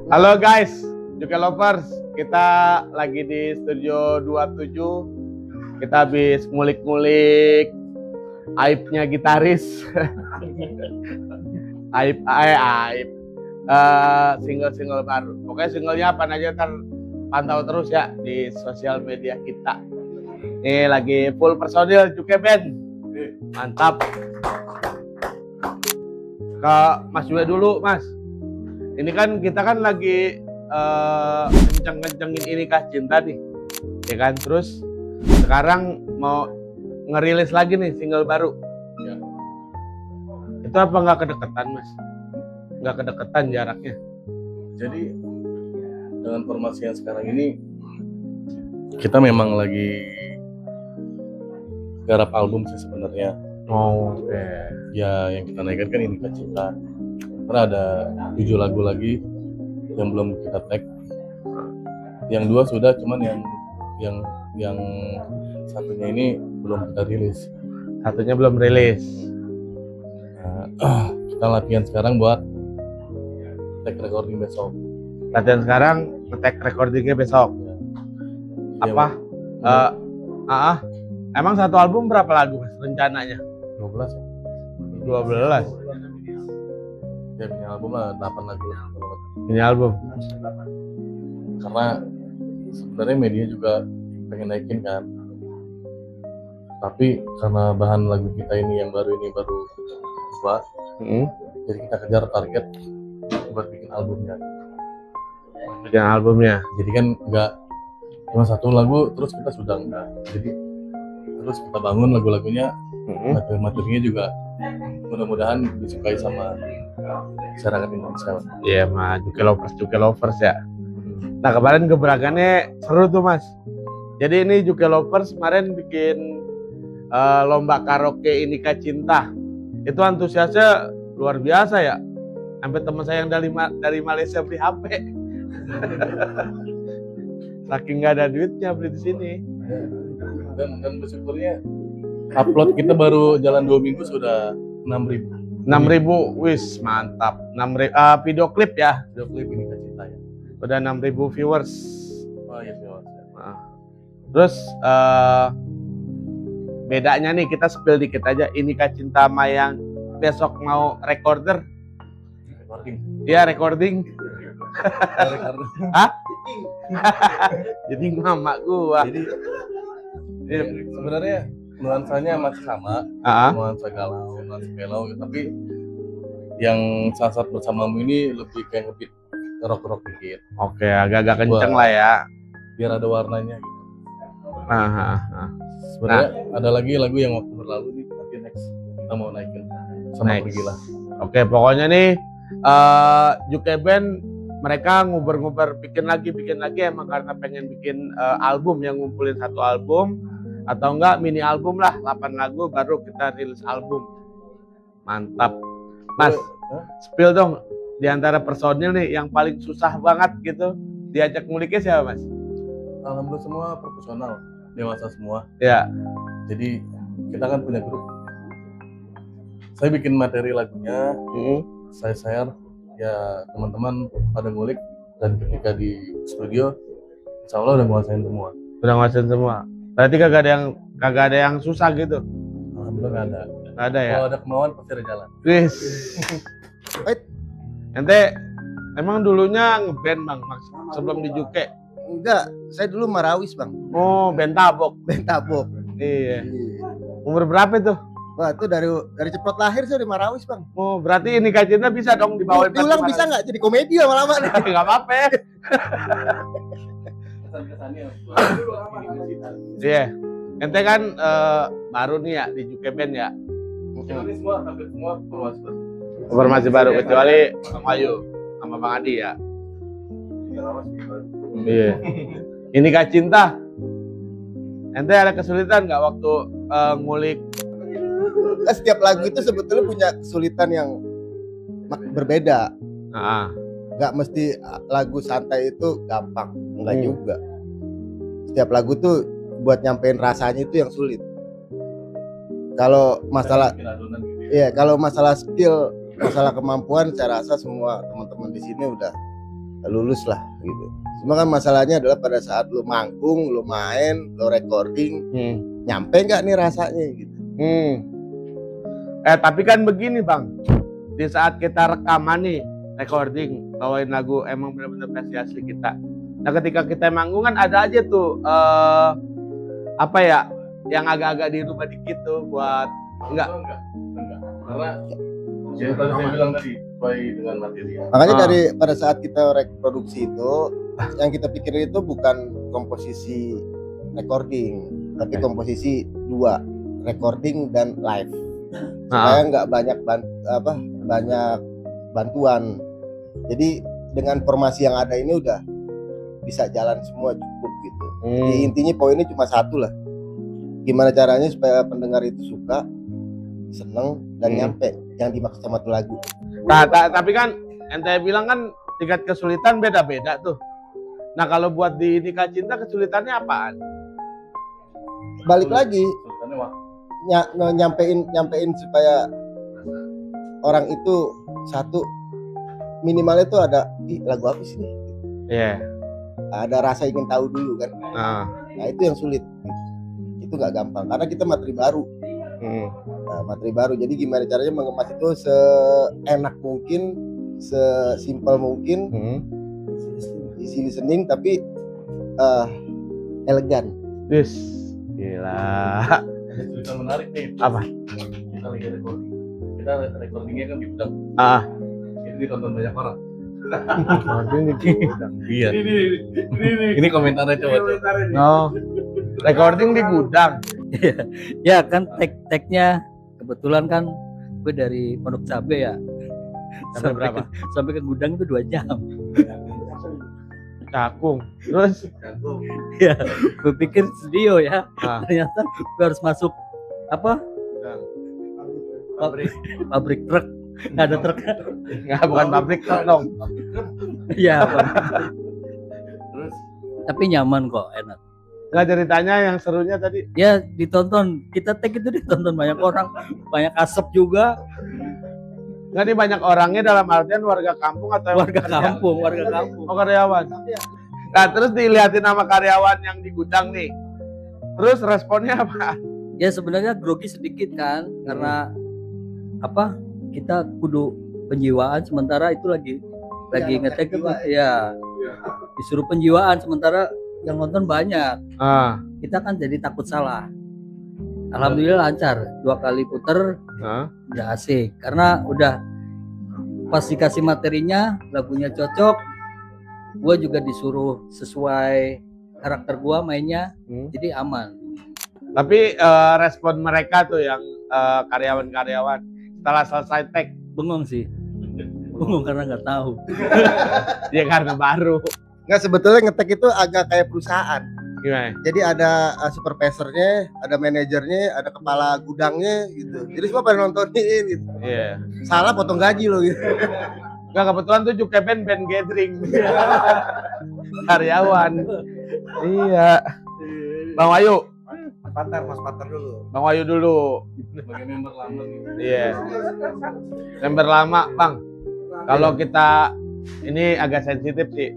Halo guys, Juke Lovers. Kita lagi di Studio 27. Kita habis ngulik-ngulik aibnya gitaris. aib. Single-single baru. Pokoknya singlenya apa aja ntar pantau terus ya di sosial media kita. Ini lagi full personil Juke Band. Mantap. Ke Mas Yue dulu, Mas. Ini kan kita kan lagi kenceng-kencengin Ini Kah Cinta nih, ya kan? Terus sekarang mau ngerilis lagi nih single baru. Ya. Itu apa nggak kedeketan, Mas? Nggak kedeketan jaraknya? Jadi dengan formasi yang sekarang ini kita memang lagi garap album sih sebenarnya. Oh, Ya yang kita naikkan kan Ini Kah Cinta. Karena ada 7 lagu lagi yang belum kita tag. Yang 2 sudah, cuman yang satunya ini belum kita rilis. Satunya belum rilis. Nah, kita latihan sekarang buat tag recording besok. Latihan sekarang, nge-tag recordingnya besok. Ya, Apa? Emang satu album berapa lagu, Mas? Rencananya? 12 ya? 12. Ya punya album lah 8 lagu. Ini album. Karena sebenarnya media juga pengen naikin kan, tapi karena bahan lagu kita ini baru buat, jadi kita kejar target buat bikin albumnya. Bikin albumnya. Jadi kan nggak cuma satu lagu terus kita sudah enggak, jadi terus kita bangun lagu-lagunya, materi-materinya juga mudah-mudahan disukai sama masyarakat Indonesia. Iya, mah Juke Lovers ya. Nah, kemarin gebrakannya seru tuh, Mas. Jadi ini Juke Lovers kemarin bikin lomba karaoke Ini Kah Cinta. Itu antusiasnya luar biasa ya. Sampai teman saya yang dari Malaysia beli HP. Saking nggak ada duitnya beli di sini. Dan bersyukurnya upload kita baru jalan 2 minggu sudah 6.000. 6.000, wis mantap. 6.000 video klip ya. Video klip Ini Kah Cinta ya. Udah 6.000 viewers. Oh iya viewers. Nah, terus bedanya nih kita spill dikit aja. Ini Kah Cinta sama yang besok mau recorder. Recording. Iya, recording. Hah? Jadi mama gua. Jadi sebenarnya nuansanya masih sama, nuansa galau, nuansa mellow, tapi yang Saat Bersamamu ini lebih kayak ngebeat rock dikit. Oke, agak-agak kenceng lah ya. Biar ada warnanya gitu. Sebenarnya ada lagi lagu yang waktu berlalu nih, nanti next kita mau naikin sama Pergilah. Oke, pokoknya nih Juke Band mereka nguber-nguber bikin lagi emang karena pengen bikin album yang ngumpulin satu album atau enggak mini album lah, 8 lagu baru kita rilis album. Mantap. Mas, spill dong di antara personil nih yang paling susah banget gitu diajak nguliknya siapa, Mas? Alhamdulillah semua profesional, dewasa semua. Ya. Jadi kita kan punya grup. Saya bikin materi lagunya, saya share, ya teman-teman pada ngulik, dan ketika di studio, insya Allah udah nguasain semua. Udah nguasain semua. Berarti kagak ada yang susah gitu. Alhamdulillah nggak ada. Nggak ada ya. Kalau ada kemauan pasti ada jalan. Wis. Ente emang dulunya ngeband, Bang, sebelum di Juke? Enggak, saya dulu Marawis, Bang. Oh, band tabok. Band tabok. Iya. Umur berapa itu? Wah, itu dari cepat lahir saya di Marawis, Bang. Oh, berarti Ini Kah Cinta bisa dong dibawain. Diulang bisa nggak? Jadi komedi lama-lama nih. Nggak apa-apa ya. Iya. Ente kan baru nih ya di Juke Band ya. Ini semua hampir semua Informasi baru kecuali Bang Ayu sama Bang Adi ya. Iya. Ini Kah Cinta. Ente ada kesulitan nggak waktu ngulik? Setiap lagu itu sebetulnya punya kesulitan yang berbeda. Nggak mesti lagu santai itu gampang, enggak juga. Setiap lagu tuh buat nyampein rasanya itu yang sulit. Kalau masalah, iya, kalau masalah skill, masalah kemampuan, saya rasa semua teman-teman di sini udah lulus lah gitu. Cuma kan masalahnya adalah pada saat lu manggung, lu main, lu recording, nyampe nggak nih rasanya gitu. Tapi kan begini Bang, di saat kita rekaman nih, recording, bawain lagu emang benar-benar versi asli kita. Nah ketika kita manggung kan ada aja tuh apa ya, yang agak-agak dirubah dikit tuh buat enggak. Karena yang tadi saya bilang tadi sesuai dengan materi. Makanya dari pada saat kita reproduksi itu, yang kita pikirin itu bukan komposisi recording, tapi komposisi dua, recording dan live. Supaya nggak banyak banyak bantuan. Jadi dengan formasi yang ada ini udah bisa jalan semua cukup gitu. Jadi intinya poinnya cuma satu lah. Gimana caranya supaya pendengar itu suka, seneng dan nyampe yang dimaksud sama tuh lagu. Tapi kan ente bilang kan tingkat kesulitan beda-beda tuh. Nah kalau buat di Nikah Cinta kesulitannya apaan? Balik lagi nyampein supaya orang itu satu minimalnya itu ada lagu apa sih nih? Iya. Ada rasa ingin tahu dulu kan. Nah itu yang sulit. Itu nggak gampang karena kita materi baru. Nah, materi baru. Jadi gimana caranya mengemas itu seenak mungkin, sesimpel mungkin, easy listening tapi elegan. Yes, gila. Cerita menarik nih. Apa? Kita lagi recording. Kita recordingnya kan di gudang. Itu ditonton banyak orang. Iya. Ini komentarnya coba. No. Recording di gudang. Ya kan tag-tagnya kebetulan kan gue dari Pondok Cabe ya. Sampai ke gudang itu 2 jam. Cakung. Terus ya, gue pikir studio ya. Ternyata gue harus masuk apa? Pabrik truk. Nggak ada truk. Nggak, bukan pabrik truk dong. Iya. Terus tapi nyaman kok, enak. Nggak, ceritanya yang serunya tadi ya ditonton, kita tag itu ditonton banyak orang, banyak asap juga. Nggak, nih banyak orangnya dalam artian warga kampung atau warga kampung. Oh, karyawan. Nah terus dilihatin sama karyawan yang di gudang nih, terus responnya apa? Ya sebenarnya grogi sedikit kan, karena apa, kita kudu penjiwaan sementara itu lagi ngetek itu ya disuruh penjiwaan sementara yang nonton banyak. Kita kan jadi takut salah. Alhamdulillah lancar, 2 kali puter udah asik karena udah pas dikasih materinya, lagunya cocok, gue juga disuruh sesuai karakter gue mainnya, jadi aman. Tapi respon mereka tuh yang karyawan-karyawan setelah selesai tag bengong sih, bengong karena nggak tahu. Ya karena baru. Nggak, sebetulnya ngetek itu agak kayak perusahaan. Gimana? Jadi ada supervisornya, ada manajernya, ada kepala gudangnya gitu. Jadi semua pada nontonin gitu. Iya. Salah potong gaji loh gitu. Nggak, kebetulan tuh juga band gathering. Karyawan. Iya. Bang Wayu. Mas Patar dulu. Bang Wayu dulu. Sebagai member lama nih. Iya. Member lama, Bang. Kalau kita ini agak sensitif sih.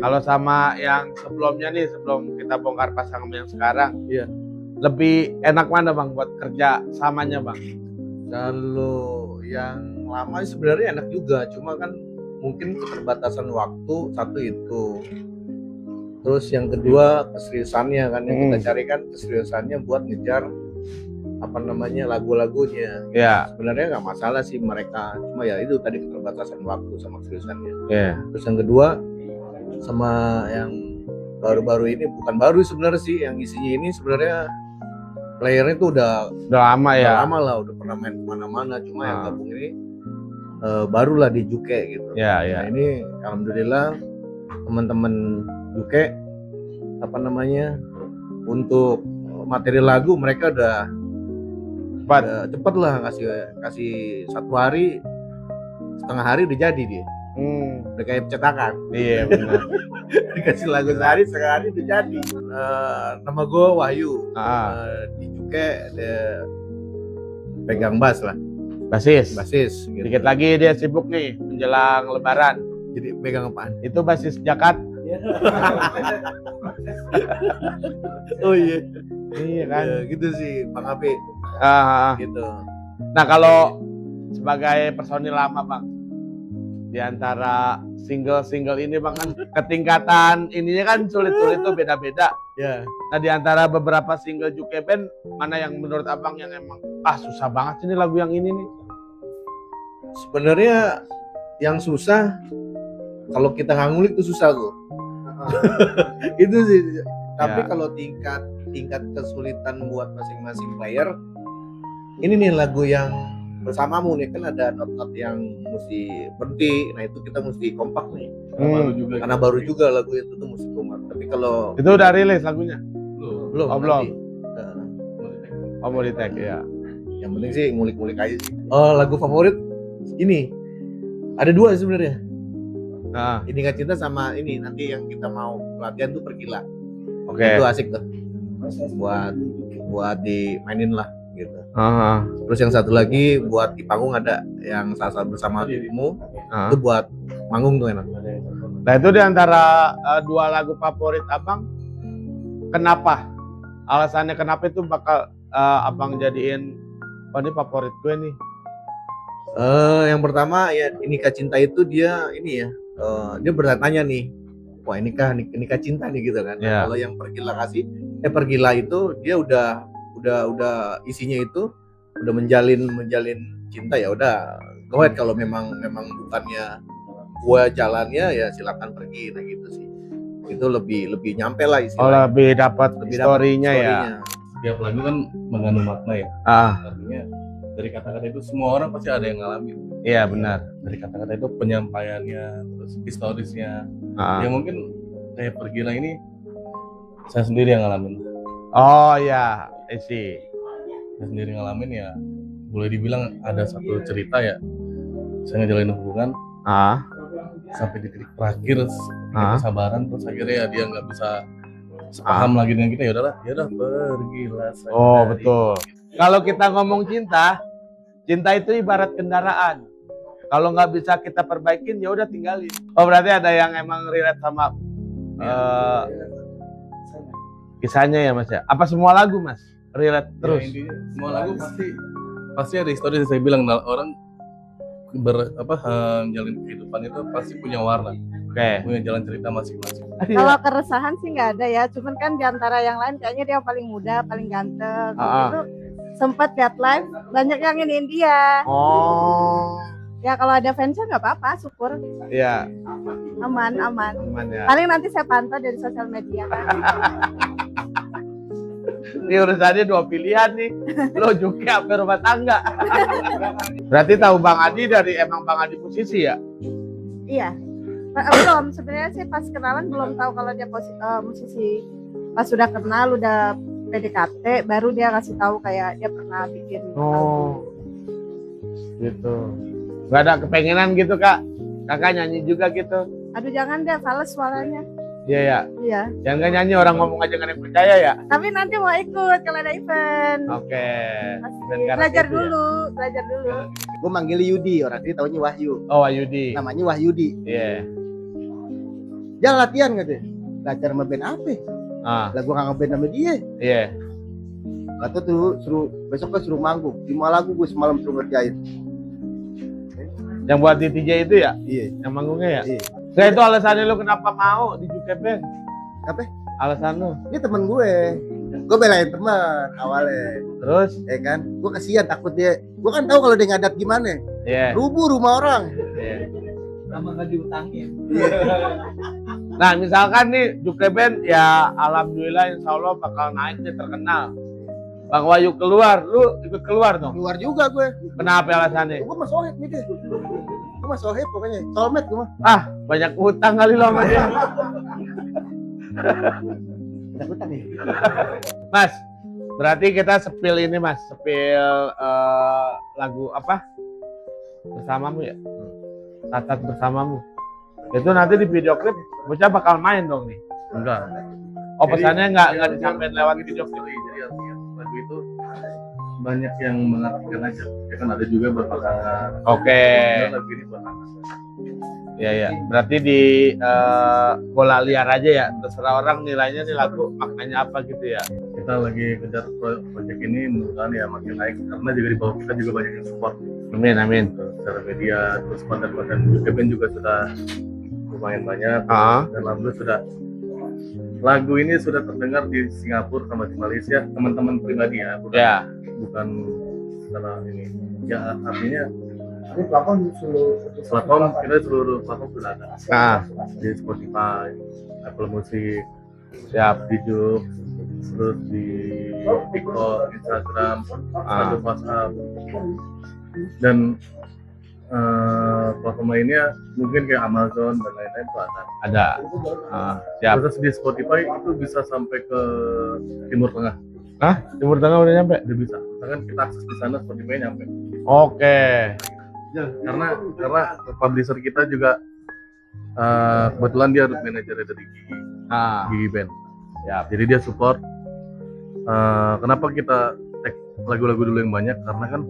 Kalau sama yang sebelumnya nih, sebelum kita bongkar pasang yang sekarang, lebih enak mana Bang buat kerja samanya Bang? Kalau yang lama sebenarnya enak juga, cuma kan mungkin keterbatasan waktu, satu itu. Terus yang kedua keseriusannya kan, yang kita cari kan keseriusannya buat ngejar lagu-lagunya. Ya. Sebenarnya nggak masalah sih mereka, cuma ya itu tadi keterbatasan waktu sama keseriusannya. Ya. Terus yang kedua sama yang baru-baru ini, bukan baru sebenarnya sih, yang isinya ini sebenarnya playernya tuh udah lama ya. Udah lama lah, udah pernah main kemana-mana, cuma yang gabung ini barulah di Juke gitu. Ya. Nah ini alhamdulillah teman-teman Juke untuk materi lagu mereka udah cepet lah, kasih 1 hari, setengah hari udah jadi dia. Udah kayak cetakan. Iya benar. Dikasih lagu sehari, setengah hari udah jadi. Nama gue Wahyu. Di Juke pegang bass lah. Basis. Gitu. Dikit lagi dia sibuk nih menjelang Lebaran. Jadi pegang apaan? Itu basis Jakat. Oh iya. Iya kan. Ya, gitu sih Bang Abe Ah, gitu. nah kalau sebagai personil lama Bang, di antara single-single ini Bang kan ketingkatan ininya kan sulit-sulit tuh beda-beda. Ya. Nah di antara beberapa single Juke Band, mana yang menurut Abang yang emang susah banget ini lagu yang ini nih? Sebenarnya yang susah kalau kita nggak ngulik tuh susah tuh. Itu sih. Tapi Ya. kalau tingkat kesulitan buat masing-masing player, ini nih lagu yang bersamamu nih kan ada not-not yang mesti berhenti. Nah itu kita mesti kompak nih. Baru juga Karena baru juga lagu itu tuh mesti kompak. Tapi kalau Itu udah rilis lagunya? belum, Oh, belum. nanti. Oh mau di tag ya. Yang penting sih ngulik-ngulik aja sih. Oh lagu favorit ini ada dua sebenarnya. Nah, Ini Nggak Cinta sama ini nanti yang kita mau latihan tuh Pergila. oke. Itu asik tuh. Buat dimainin lah gitu. Ah, Terus yang satu lagi buat di panggung ada yang Salsa Bersama Dirimu. ah. Itu buat manggung tuh enak. Nah itu di antara dua lagu favorit Abang, kenapa? Alasannya kenapa itu bakal Abang jadiin, oh ini favorit gue nih. Yang pertama ya Nikah Cinta itu dia ini ya dia bertanya nih, wah ini nikah cinta nih gitu kan. Nah, Ya. kalau yang Pergila itu dia udah isinya itu udah menjalin cinta ya udah go ahead kalau memang bukannya gua jalannya ya silakan pergi nah gitu sih. Itu lebih nyampe lah Oh istilahnya. lebih dapat story-nya ya. Setiap lagu kan mengandung makna ya. Artinya dari kata-kata itu semua orang pasti ada yang ngalamin. Iya benar. Dari kata-kata itu penyampaiannya, terus historisnya. Ya mungkin kayak Pergila ini saya sendiri yang ngalamin. Oh ya, isi. Saya sendiri ngalamin ya. Boleh dibilang ada satu cerita ya. Saya ngejalanin hubungan sampai di titik terakhir kesabaran terus akhirnya ya dia nggak bisa sepaham lagi dengan kita ya udah pergilah saya Oh dari- betul. Kalau kita ngomong cinta itu ibarat kendaraan. Kalau nggak bisa kita perbaikin ya udah tinggalin. Oh berarti ada yang emang relate sama kisahnya ya Mas ya. Apa semua lagu Mas relate Ya, terus? intinya semua lagu pasti ada histori saya bilang orang menjalin kehidupan itu pasti punya warna, Oke. punya jalan cerita masing-masing. Kalau keresahan sih nggak ada ya, cuman kan diantara yang lain kayaknya dia paling muda, paling ganteng. Itu sempat lihat live banyak yang iniin dia. Oh. Ya kalau ada fansnya nggak apa-apa, syukur Iya, aman. aman ya. Paling nanti saya pantau dari sosial media kan. Ini urusannya dua pilihan nih. Lo juga apa rumah tangga. Berarti tahu Bang Adi dari emang Bang Adi musisi ya? Iya. Belum sebenarnya sih pas kenalan belum tahu kalau dia musisi. Pas sudah kenal udah PDKT baru dia kasih tahu kayak dia pernah bikin. Oh. Gitu. Gak ada kepengenan gitu Kak? Kakak nyanyi juga gitu? Aduh jangan deh, fales suaranya. Iya ya. Iya. Jangan gak nyanyi orang ngomong aja gak ada yang percaya ya? Tapi nanti mau ikut kalau ada event. Oke. Pasti. Event karaoke Belajar itu ya? dulu. Gue manggil Yudi, orang ini taunya Wahyu. Oh Wahyudi. Namanya Wahyudi. Iya. Dia latihan gak deh? Belajar sama band apa? Lah gue gak ngeband sama dia. Iya. Kata tuh besoknya suruh manggung. 5 lagu gue semalam suruh ngerjain. Yang buat di TJ itu ya? Iya. Yang manggungnya ya? Iya. Nah itu alasannya lu kenapa mau di Juke Band? Apa? Alasan lu? Ini temen gue. Gue belain teman awalnya. Terus? Ya kan? Gue kasihan takut dia. Gue kan tahu kalau dia ngadat gimana. Iya. Rubuh rumah orang. Iya. Sama nggak diutangin. Nah misalkan nih Juke Band ya alhamdulillah insya Allah bakal naik nih terkenal. Bang Wahyu keluar, lu ikut keluar dong. Keluar juga gue. Kenapa alasannya? Gue mah sohib nih dia. Gue mah sohib pokoknya. Soulmate gue mah. Banyak utang kali lo sama dia. Udah utang nih. Mas, berarti kita sepil ini Mas, sepil lagu apa? Bersamamu ya? Saat bersamamu. Itu nanti di video klip bocah bakal main dong nih. Enggak. Oh pesannya nggak disampaikan lewat video klip. Jadi artinya lagu itu banyak yang mengartikan aja. Ya kan ada juga berpasangan. Oke. Lagu ini buat anak. Ya ya. Berarti di bola liar aja ya. Terserah orang nilainya nih lagu maknanya apa gitu ya. Kita lagi kejar proyek ini, mudah-mudahan ya makin naik karena juga di bawah kita juga banyak yang support Amin amin. secara media, terus konten-konten UKBand juga sudah lumayan banyak. Dan alhamdulillah sudah lagu ini sudah terdengar di Singapura sama di Malaysia, teman-teman pribadi ya, bukan secara ini. Ya artinya platform kita seluruh platform sudah ada. Di Spotify, Apple Music, di YouTube, terus di TikTok, Instagram, WhatsApp, dan platform lainnya mungkin kayak Amazon dan lain-lain itu ada. Terus di Spotify itu bisa sampai ke Timur Tengah. Timur Tengah udah nyampe? Udah bisa. Misalkan kita akses di sana Spotify nyampe. Oke. Ya, karena publisher kita juga kebetulan dia manajer dari Gigi Band. Jadi dia support. Kenapa kita tag lagu-lagu dulu yang banyak? Karena kan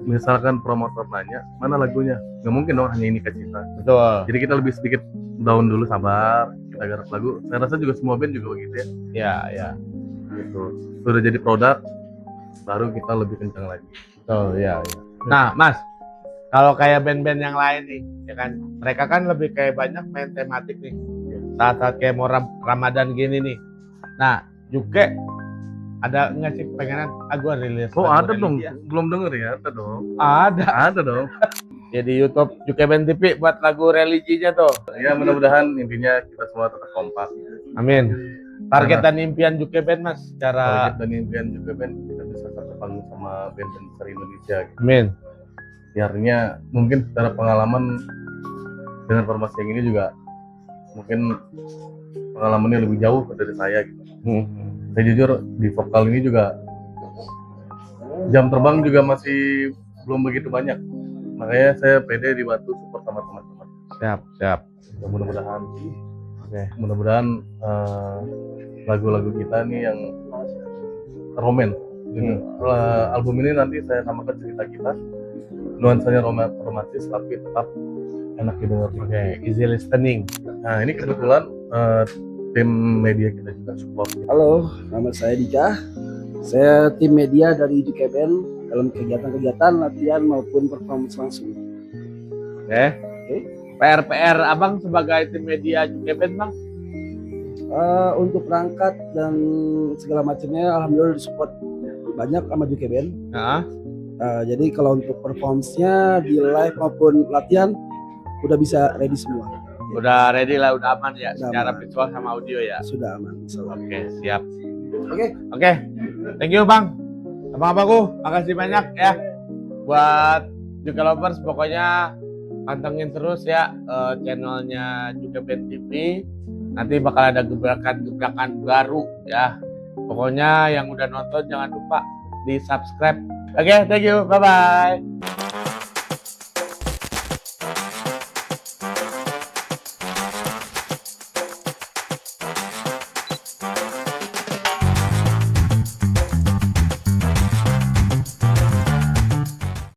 misalkan promotor nanya mana lagunya, nggak mungkin dong hanya ini Cinta. Betul. Jadi kita lebih sedikit down dulu, sabar, kita garap lagu. Saya rasa juga semua band juga begitu ya. Ya. Gitu. Sudah jadi produk, baru kita lebih kencang lagi. Betul ya. Nah Mas, kalau kayak band-band yang lain nih, ya kan, mereka kan lebih kayak banyak main tematik nih. Saat-saat kayak mau Ramadan gini nih. Nah, Juke ada nggak sih pengenan gue rilis? Oh ada dong, belum denger ya? Ada dong. Ada dong. Ya di YouTube Juke Band TV buat lagu religinya tuh. Ya mudah-mudahan intinya kita semua tetap kompak. Amin. Target dan impian Juke Band Mas, target dan impian Juke Band kita bisa satu panggung sama band-band besar Indonesia. Gitu. Amin. Ya, artinya mungkin secara pengalaman dengan formasi yang ini juga mungkin pengalamannya lebih jauh dari saya gitu. Saya jujur di vokal ini juga jam terbang juga masih belum begitu banyak, makanya saya pede dibantu support sama teman-teman. Siap. Ya, mudah-mudahan lagu-lagu kita nih yang romen. Album ini nanti saya samakan cerita kita, nuansanya romantis tapi tetap enak didengar. Easy listening. Nah ini kebetulan tim media kita juga support. Halo, nama saya Dika. Saya tim media dari Juke Band dalam kegiatan-kegiatan latihan maupun performance langsung. PR Abang sebagai tim media Juke Band Bang? Untuk perangkat dan segala macamnya alhamdulillah disupport banyak sama Juke Band. Jadi kalau untuk performance-nya di live maupun latihan udah bisa ready semua. Udah ready lah, udah aman ya, Udah secara aman. visual sama audio ya. Sudah aman. Oke, siap. Oke. Thank you Bang. Abang-abangku, makasih banyak ya buat Juke Lovers. Pokoknya pantengin terus ya channelnya Juke Band TV. Nanti bakal ada gebrakan-gebrakan baru ya. Pokoknya yang udah nonton jangan lupa di subscribe. Oke, thank you, bye bye.